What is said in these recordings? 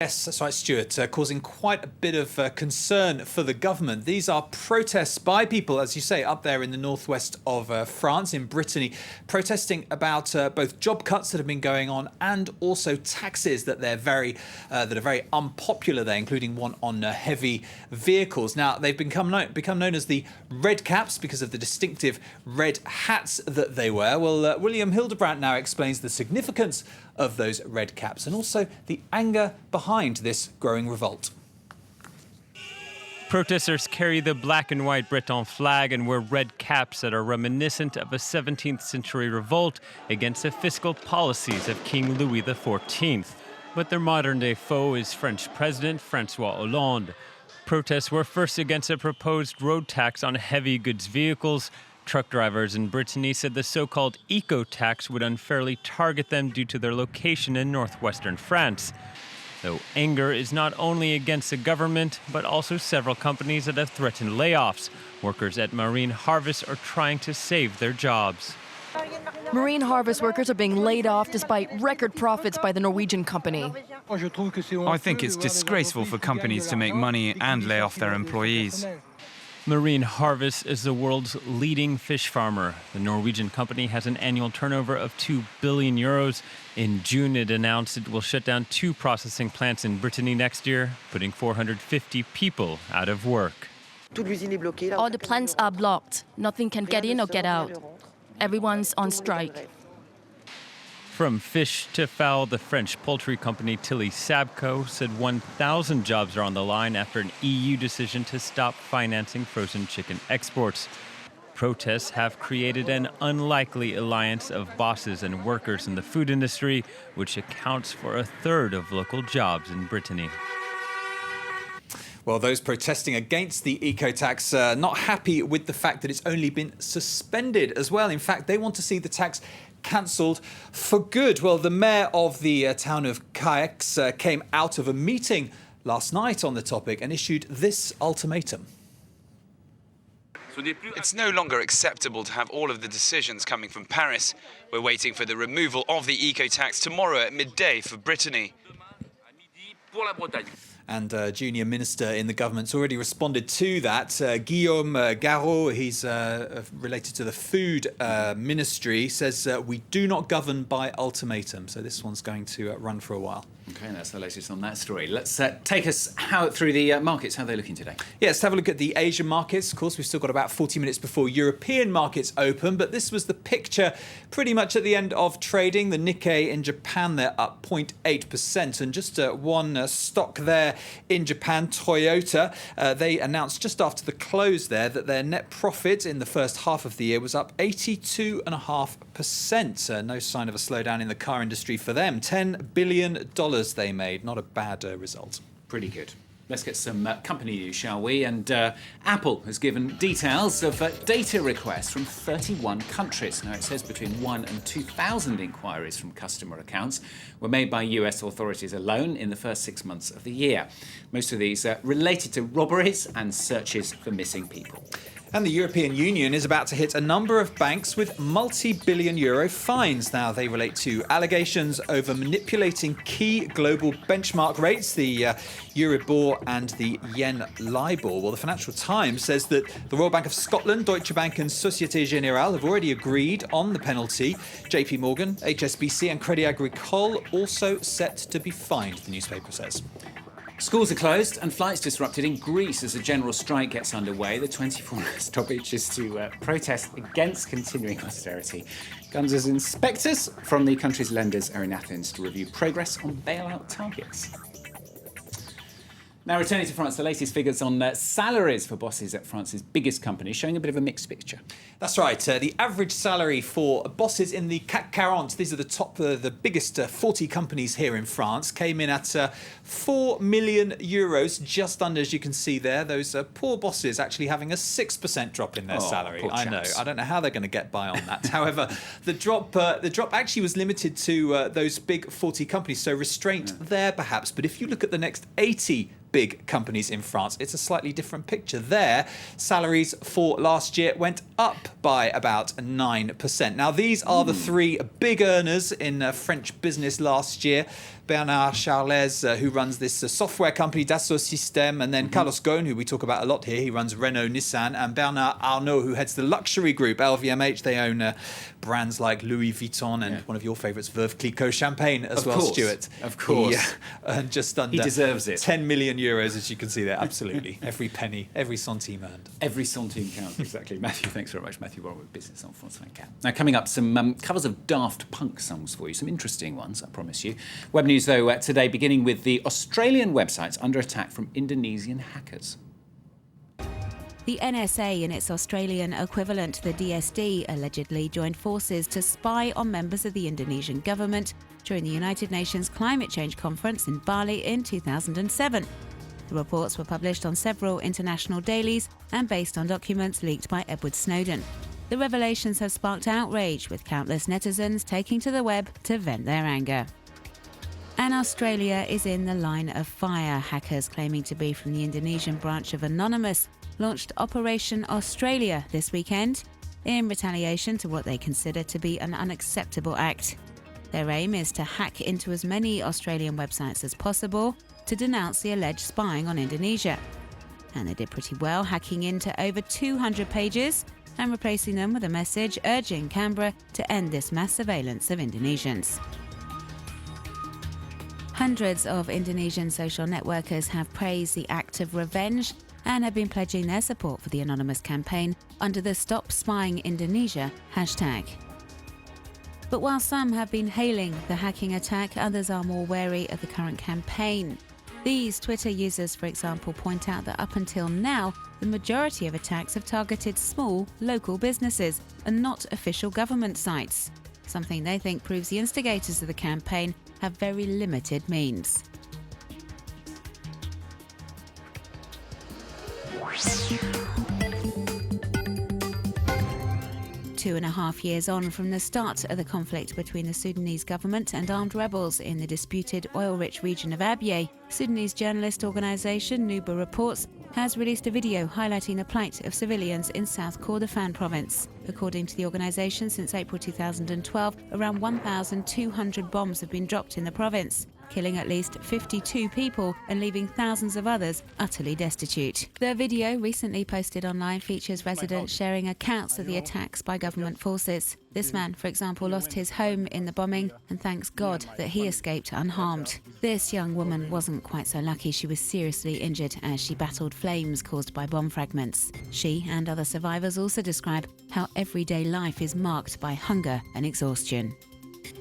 Yes, that's right, Stuart, causing quite a bit of concern for the government. These are protests by people, as you say, up there in the northwest of France, in Brittany, protesting about both job cuts that have been going on and also taxes that are very unpopular there, including one on heavy vehicles. Now, they've become known as the Red Caps because of the distinctive red hats that they wear. Well, William Hildebrandt now explains the significance of those red caps and also the anger behind this growing revolt. Protesters carry the black and white Breton flag and wear red caps that are reminiscent of a 17th century revolt against the fiscal policies of King Louis XIV. But their modern-day foe is French President François Hollande. Protests were first against a proposed road tax on heavy goods vehicles. Truck drivers in Brittany said the so-called eco-tax would unfairly target them due to their location in northwestern France. Though anger is not only against the government, but also several companies that have threatened layoffs. Workers at Marine Harvest are trying to save their jobs. Marine harvest workers are being laid off despite record profits by the Norwegian company. I think it's disgraceful for companies to make money and lay off their employees. Marine Harvest is the world's leading fish farmer. The Norwegian company has an annual turnover of 2 billion euros. In June, it announced it will shut down 2 processing plants in Brittany next year, putting 450 people out of work. All the plants are blocked. Nothing can get in or get out. Everyone's on strike. From fish to fowl, the French poultry company Tilly Sabco said 1,000 jobs are on the line after an EU decision to stop financing frozen chicken exports. Protests have created an unlikely alliance of bosses and workers in the food industry, which accounts for a third of local jobs in Brittany. Well, those protesting against the eco-tax not happy with the fact that it's only been suspended as well. In fact, they want to see the tax cancelled for good. Well, the mayor of the town of Caix came out of a meeting last night on the topic and issued this ultimatum. It's no longer acceptable to have all of the decisions coming from Paris. We're waiting for the removal of the eco-tax tomorrow at midday for Brittany. And a junior minister in the government's already responded to that. Guillaume Garot, he's related to the food ministry, says we do not govern by ultimatum. So this one's going to run for a while. OK, that's the latest on that story. Let's take us through the markets. How are they looking today? Yeah, let's have a look at the Asian markets. Of course, we've still got about 40 minutes before European markets open, but this was the picture pretty much at the end of trading. The Nikkei in Japan, they're up 0.8%. And just one stock there in Japan, Toyota, they announced just after the close there that their net profit in the first half of the year was up 82.5%. No sign of a slowdown in the car industry for them. $10 billion they made. Not a bad result. Pretty good. Let's get some company news, shall we? And Apple has given details of data requests from 31 countries. Now, it says between 1 and 2,000 inquiries from customer accounts were made by US authorities alone in the first 6 months of the year. Most of these are related to robberies and searches for missing people. And the European Union is about to hit a number of banks with multi-billion euro fines. Now, they relate to allegations over manipulating key global benchmark rates, the Euribor and the yen LIBOR. Well, the Financial Times says that the Royal Bank of Scotland, Deutsche Bank and Société Générale have already agreed on the penalty. JP Morgan, HSBC and Crédit Agricole also set to be fined, the newspaper says. Schools are closed and flights disrupted in Greece as a general strike gets underway. The 24-hour stoppage is to protest against continuing austerity. Guns inspectors from the country's lenders are in Athens to review progress on bailout targets. Now, returning to France, the latest figures on salaries for bosses at France's biggest companies showing a bit of a mixed picture. That's right. The average salary for bosses in the CAC 40, these are the biggest 40 companies here in France, came in at 4 million euros, just under, as you can see there. Those poor bosses actually having a 6% drop in their salary. I know. I don't know how they're going to get by on that. However, the drop actually was limited to those big 40 companies, so restraint there perhaps. But if you look at the next 80 big companies in France, it's a slightly different picture. There, salaries for last year went up by about 9%. Now, these are the three big earners in French business last year. Bernard Charles, who runs this software company, Dassault Systèmes, and then Carlos Ghosn, who we talk about a lot here, he runs Renault Nissan, and Bernard Arnault, who heads the luxury group, LVMH. They own brands like Louis Vuitton and one of your favourites, Veuve Clicquot Champagne as well, Stuart. Of course. He earned just under he deserves it. 10 million euros, as you can see there. Absolutely. Every penny, every centime earned. Every centime counts, exactly. Matthew, thanks very much. Matthew Warren with Business on France 24. Now, coming up, some covers of Daft Punk songs for you, some interesting ones, I promise you. Web news, though, today, beginning with the Australian websites under attack from Indonesian hackers. The NSA and its Australian equivalent, the DSD, allegedly joined forces to spy on members of the Indonesian government during the United Nations Climate Change Conference in Bali in 2007. The reports were published on several international dailies and based on documents leaked by Edward Snowden. The revelations have sparked outrage, with countless netizens taking to the web to vent their anger. And Australia is in the line of fire. Hackers claiming to be from the Indonesian branch of Anonymous launched Operation Australia this weekend in retaliation to what they consider to be an unacceptable act. Their aim is to hack into as many Australian websites as possible to denounce the alleged spying on Indonesia. And they did pretty well, hacking into over 200 pages and replacing them with a message urging Canberra to end this mass surveillance of Indonesians. Hundreds of Indonesian social networkers have praised the act of revenge and have been pledging their support for the Anonymous campaign under the Stop Spying Indonesia hashtag. But while some have been hailing the hacking attack, others are more wary of the current campaign. These Twitter users, for example, point out that up until now, the majority of attacks have targeted small, local businesses and not official government sites, something they think proves the instigators of the campaign have very limited means. Two and a half years on from the start of the conflict between the Sudanese government and armed rebels in the disputed oil-rich region of Abyei, Sudanese journalist organisation Nuba Reports has released a video highlighting the plight of civilians in South Kordofan province. According to the organisation, since April 2012, around 1,200 bombs have been dropped in the province, killing at least 52 people and leaving thousands of others utterly destitute. The video, recently posted online, features residents sharing accounts of the attacks by government forces. This man, for example, lost his home in the bombing and thanks God that he escaped unharmed. This young woman wasn't quite so lucky. She was seriously injured as she battled flames caused by bomb fragments. She and other survivors also describe how everyday life is marked by hunger and exhaustion.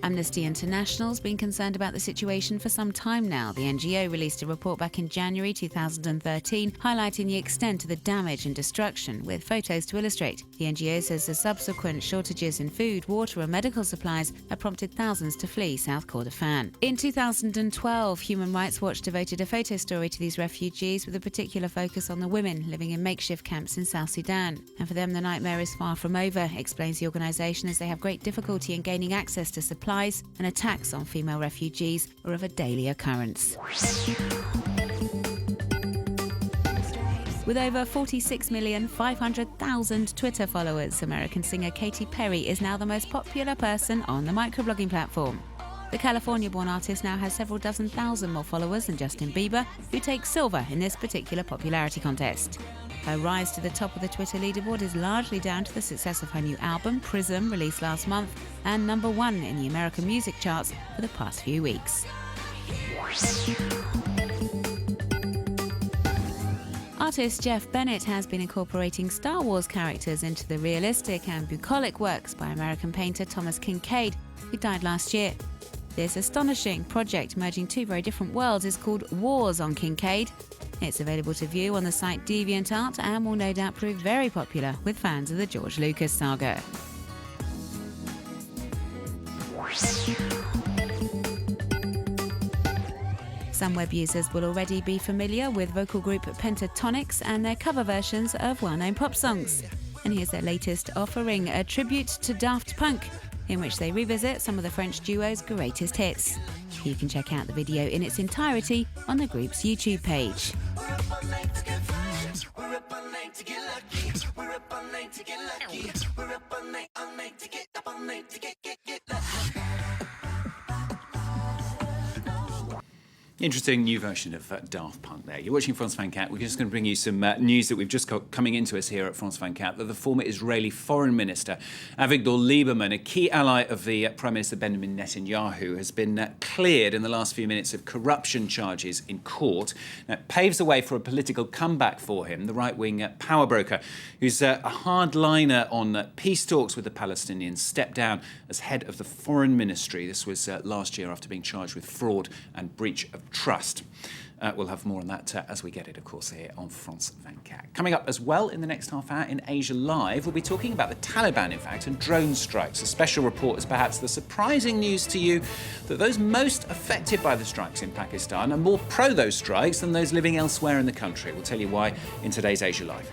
Amnesty International's been concerned about the situation for some time now. The NGO released a report back in January 2013 highlighting the extent of the damage and destruction, with photos to illustrate. The NGO says the subsequent shortages in food, water and medical supplies have prompted thousands to flee South Kordofan. In 2012, Human Rights Watch devoted a photo story to these refugees with a particular focus on the women living in makeshift camps in South Sudan. And for them, the nightmare is far from over, explains the organisation, as they have great difficulty in gaining access to supplies, and attacks on female refugees are of a daily occurrence. With over 46,500,000 Twitter followers, American singer Katy Perry is now the most popular person on the microblogging platform. The California-born artist now has several dozen thousand more followers than Justin Bieber, who takes silver in this particular popularity contest. Her rise to the top of the Twitter leaderboard is largely down to the success of her new album, Prism, released last month, and #1 in the American music charts for the past few weeks. Artist Jeff Bennett has been incorporating Star Wars characters into the realistic and bucolic works by American painter Thomas Kincaid, who died last year. This astonishing project merging two very different worlds is called Wars on Kincaid. It's available to view on the site DeviantArt and will no doubt prove very popular with fans of the George Lucas saga. Some web users will already be familiar with vocal group Pentatonix and their cover versions of well-known pop songs. And here's their latest offering, a tribute to Daft Punk, in which they revisit some of the French duo's greatest hits. You can check out the video in its entirety on the group's YouTube page. Interesting new version of Daft Punk there. You're watching France 24. We're just going to bring you some news that we've just got coming into us here at France 24, that the former Israeli Foreign Minister, Avigdor Lieberman, a key ally of the Prime Minister Benjamin Netanyahu, has been cleared in the last few minutes of corruption charges in court. Now, it paves the way for a political comeback for him. The right-wing power broker, who's a hardliner on peace talks with the Palestinians, stepped down as head of the Foreign Ministry. This was last year after being charged with fraud and breach of trust. We'll have more on that as we get it, of course, here on France 24. Coming up as well in the next half hour in Asia Live, we'll be talking about the Taliban, in fact, and drone strikes. A special report is perhaps the surprising news to you that those most affected by the strikes in Pakistan are more pro those strikes than those living elsewhere in the country. We'll tell you why in today's Asia Live.